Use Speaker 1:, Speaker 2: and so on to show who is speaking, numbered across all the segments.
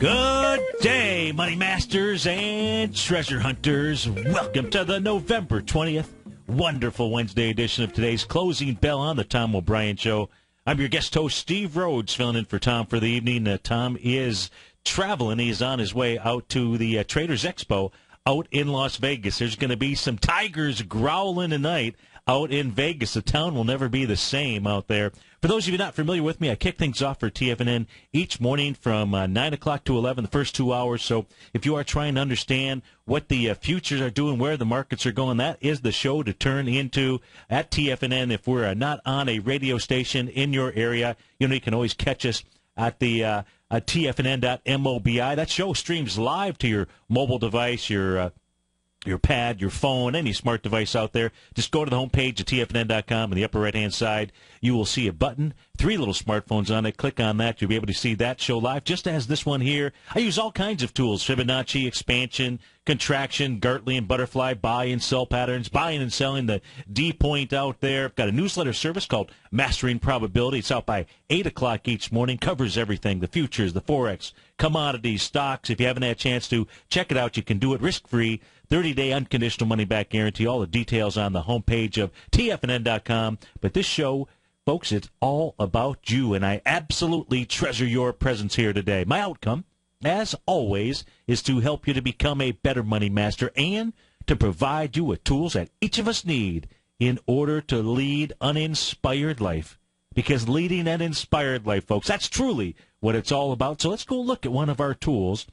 Speaker 1: Good day, Money Masters and Treasure Hunters. Welcome to the November 20th wonderful Wednesday edition of today's Closing Bell on the Tom O'Brien Show. I'm your guest host, Steve Rhodes, filling in for Tom for the evening. Tom is traveling. He's on his way out to the Traders Expo out in Las Vegas. There's going to be some tigers growling tonight out in Vegas. The town will never be the same out there. For those of you not familiar with me, I kick things off for TFNN each morning from 9 o'clock to 11, the first 2 hours. So if you are trying to understand what the futures are doing, where the markets are going, that is the show to turn into at TFNN. If we're not on a radio station in your area, you can always catch us at the TFNN.mobi. That show streams live to your mobile device, your pad, your phone, any smart device out there. Just go to the homepage at TFNN.com. In the upper right-hand side, you will see a button, 3 little smartphones on it. Click on that. You'll be able to see that show live, just as this one here. I use all kinds of tools: Fibonacci, expansion, contraction, Gartleyan, butterfly, buy and sell patterns, buying and selling the D point out there. I've got a newsletter service called Mastering Probability. It's out by 8 o'clock each morning. Covers everything: the futures, the Forex, commodities, stocks. If you haven't had a chance to check it out, you can do it risk-free. 30-day unconditional money-back guarantee. All the details on the homepage of TFNN.com. But this show, folks, it's all about you, and I absolutely treasure your presence here today. My outcome, as always, is to help you to become a better money master and to provide you with tools that each of us need in order to lead an inspired life. Because leading an inspired life, folks, that's truly what it's all about. So let's go look at one of our tools.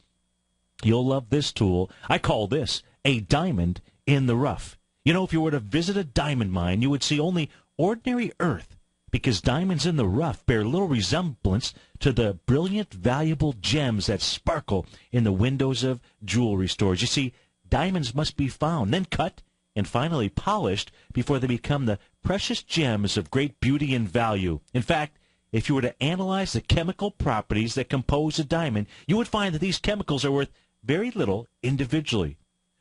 Speaker 1: You'll love this tool. I call this a diamond in the rough. If you were to visit a diamond mine, you would see only ordinary earth, because diamonds in the rough bear little resemblance to the brilliant, valuable gems that sparkle in the windows of jewelry stores. You see, diamonds must be found, then cut, and finally polished before they become the precious gems of great beauty and value. In fact, if you were to analyze the chemical properties that compose a diamond, you would find that these chemicals are worth very little individually.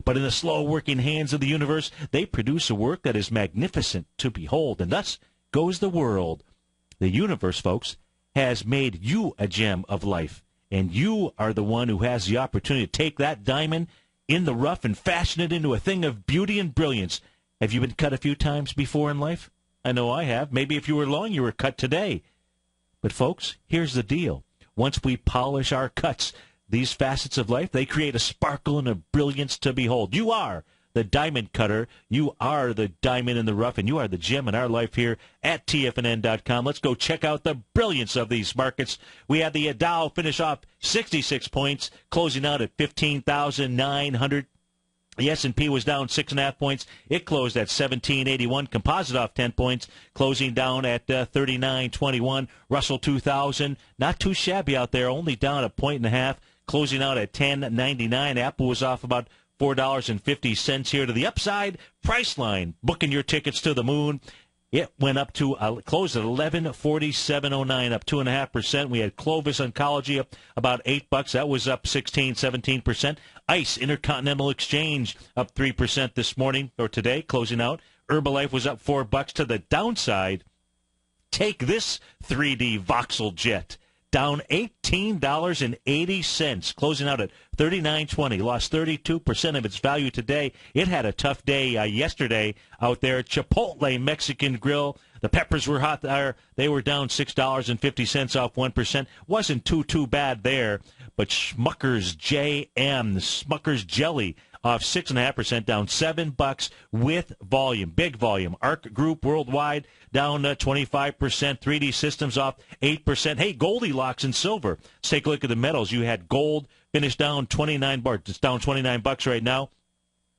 Speaker 1: But in the slow-working hands of the universe, they produce a work that is magnificent to behold, and thus goes the world. The universe, folks, has made you a gem of life, and you are the one who has the opportunity to take that diamond in the rough and fashion it into a thing of beauty and brilliance. Have you been cut a few times before in life? I know I have. Maybe if you were long, you were cut today. But, folks, here's the deal. Once we polish our cuts, these facets of life, they create a sparkle and a brilliance to behold. You are the diamond cutter. You are the diamond in the rough, and you are the gem in our life here at TFNN.com. Let's go check out the brilliance of these markets. We had the Dow finish off 66 points, closing out at 15,900. The S&P was down 6.5 points. It closed at 1781. Composite off 10 points, closing down at 3921. Russell 2000, not too shabby out there, only down a point and a half, closing out at 1099. Apple was off about $4.50 here to the upside. Priceline, booking your tickets to the moon. It went up to closed at 1147.09, up 2.5%. We had Clovis Oncology up about $8. That was up 17%. ICE Intercontinental Exchange up 3% this morning or today, closing out. Herbalife was up $4 to the downside. Take this 3D Voxel Jet, down $18.80, closing out at $39.20. Lost 32% of its value today. It had a tough day yesterday out there at Chipotle Mexican Grill. The peppers were hot there. They were down $6.50 off 1%. Wasn't too bad there. But Smucker's JM, the Smucker's Jelly, off 6.5%, down $7 with volume, big volume. ARC Group Worldwide down 25%. 3D Systems off 8%. Hey, Goldilocks and silver. Let's take a look at the metals. You had gold finish down $29. It's down $29 right now,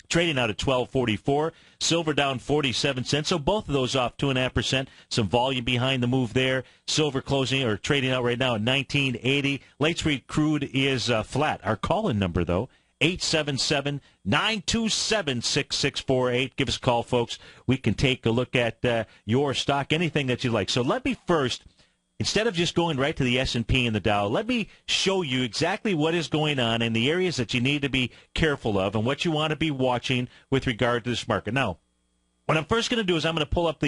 Speaker 1: trading out at $12.44. Silver down 47 cents. So both of those off 2.5%. Some volume behind the move there. Silver closing or trading out right now at $19.80. Late Street crude is flat. Our call-in number, though, 877-927-6648. Give us a call, folks. We can take a look at your stock, anything that you like. So let me first, instead of just going right to the S&P and the Dow, let me show you exactly what is going on in the areas that you need to be careful of and what you want to be watching with regard to this market. Now, what I'm first going to do is I'm going to pull up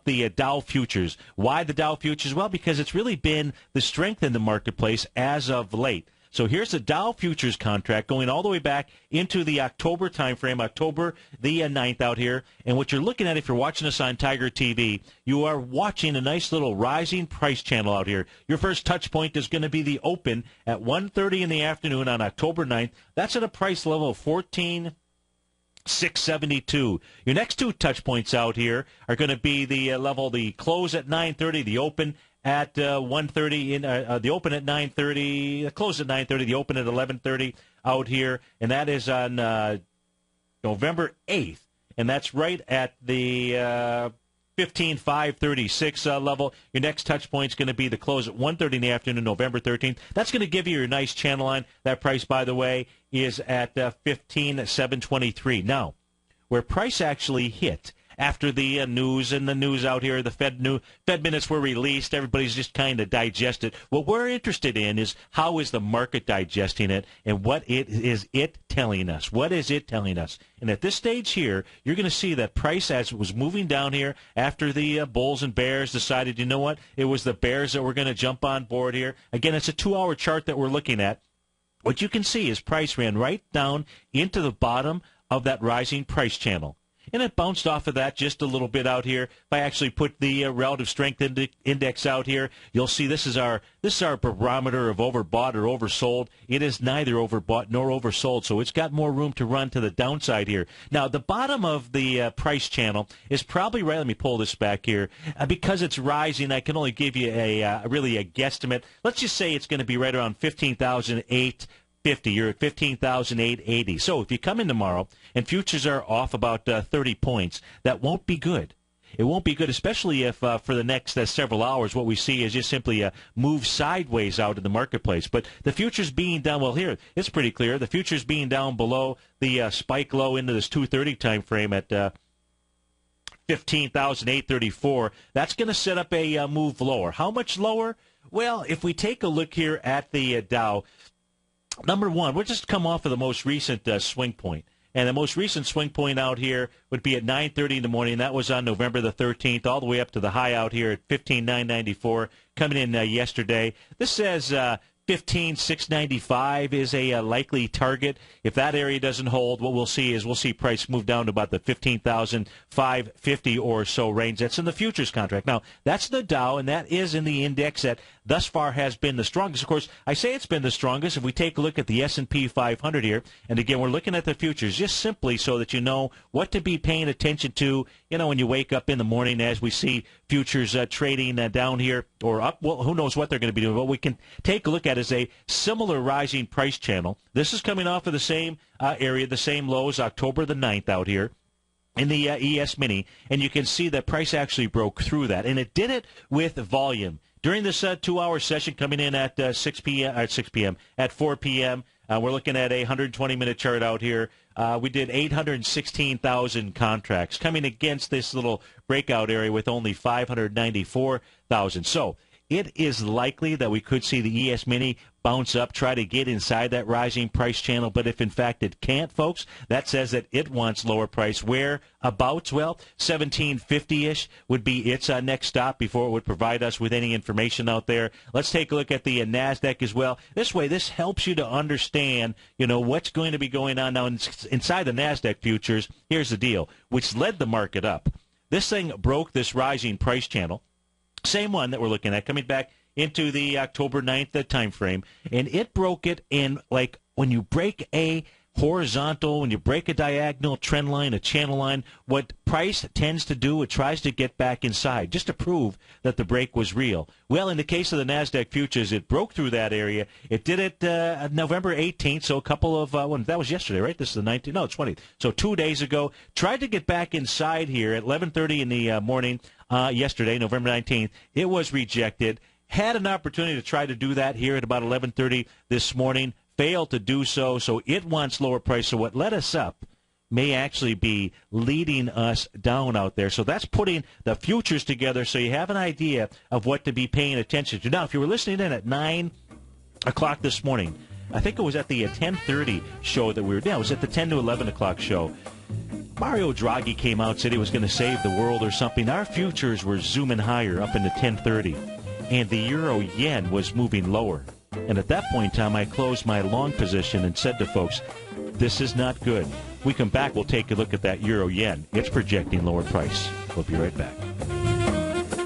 Speaker 1: the Dow futures. Why the Dow futures? Well, because it's really been the strength in the marketplace as of late. So here's the Dow futures contract going all the way back into the October time frame, October the 9th out here. And what you're looking at, if you're watching us on Tiger TV, you are watching a nice little rising price channel out here. Your first touch point is going to be the open at 1:30 in the afternoon on October 9th. That's at a price level of 14,672. Your next two touch points out here are going to be the level, the close at 9:30, the open at 1:30, in the open at 9:30, the close at 9:30, the open at 11:30 out here, and that is on November 8th, and that's right at the 15,536 level. Your next touch point is going to be the close at 1:30 in the afternoon, November 13th. That's going to give you your nice channel line. That price, by the way, is at 15,723. Now, where price actually hit after the news and the news out here, the Fed minutes were released. Everybody's just kind of digested. What we're interested in is how is the market digesting it, and what is it telling us? What is it telling us? And at this stage here, you're going to see that price, as it was moving down here after the bulls and bears decided, you know what, it was the bears that were going to jump on board here. Again, it's a 2-hour chart that we're looking at. What you can see is price ran right down into the bottom of that rising price channel. And it bounced off of that just a little bit out here. If I actually put the relative strength index out here, you'll see this is our barometer of overbought or oversold. It is neither overbought nor oversold, so it's got more room to run to the downside here. Now, the bottom of the price channel is probably right. Let me pull this back here. Because it's rising, I can only give you really a guesstimate. Let's just say it's going to be right around 15,850. You're at 15,880. So if you come in tomorrow and futures are off about 30 points, that won't be good. It won't be good, especially if for the next several hours what we see is just simply a move sideways out in the marketplace. But the futures being down, well, here, it's pretty clear. The futures being down below the spike low into this 2:30 time frame at 15,834, that's going to set up a move lower. How much lower? Well, if we take a look here at the Dow, number one, we'll just come off of the most recent swing point. And the most recent swing point out here would be at 9:30 in the morning. That was on November the 13th, all the way up to the high out here at 15,994, coming in yesterday. This says 15,695 is a likely target. If that area doesn't hold, what we'll see is price move down to about the 15,550 or so range. That's in the futures contract. Now, that's the Dow, and that is in the index that thus far has been the strongest. Of course, I say it's been the strongest. If we take a look at the S&P 500 here, and again, we're looking at the futures just simply so that you know what to be paying attention to, when you wake up in the morning as we see futures trading down here or up. Well, who knows what they're going to be doing. What we can take a look at is a similar rising price channel. This is coming off of the same area, the same lows, October the 9th out here in the ES Mini, and you can see that price actually broke through that, and it did it with volume. During this 2-hour session coming in at 4 p.m., we're looking at a 120-minute chart out here. We did 816,000 contracts coming against this little breakout area with only 594,000. So it is likely that we could see the ES Mini bounce up, try to get inside that rising price channel. But if, in fact, it can't, folks, that says that it wants lower price. Whereabouts? Well, 1750-ish would be its next stop before it would provide us with any information out there. Let's take a look at the NASDAQ as well. This way, this helps you to understand, what's going to be going on. Now, inside the NASDAQ futures, here's the deal, which led the market up. This thing broke this rising price channel. Same one that we're looking at, coming back into the October 9th time frame, and it broke it in, like when you break a horizontal, when you break a diagonal trend line, a channel line, what price tends to do, it tries to get back inside just to prove that the break was real. Well, in the case of the NASDAQ futures, it broke through that area. It did it November 18th, so a couple of, that was yesterday, right? This is the 19th, no, 20th. So 2 days ago, tried to get back inside here at 11:30 in the morning yesterday, November 19th. It was rejected. Had an opportunity to try to do that here at about 11:30 this morning. Failed to do so, so it wants lower price. So what led us up may actually be leading us down out there. So that's putting the futures together so you have an idea of what to be paying attention to. Now, if you were listening in at 9 o'clock this morning, I think it was at the 10:30 show that we were down. It was at the 10 to 11 o'clock show. Mario Draghi came out, said he was going to save the world or something. Our futures were zooming higher up into 10:30, and the euro yen was moving lower. And at that point in time, I closed my long position and said to folks, this is not good. We come back, we'll take a look at that euro yen. It's projecting lower price. We'll be right back.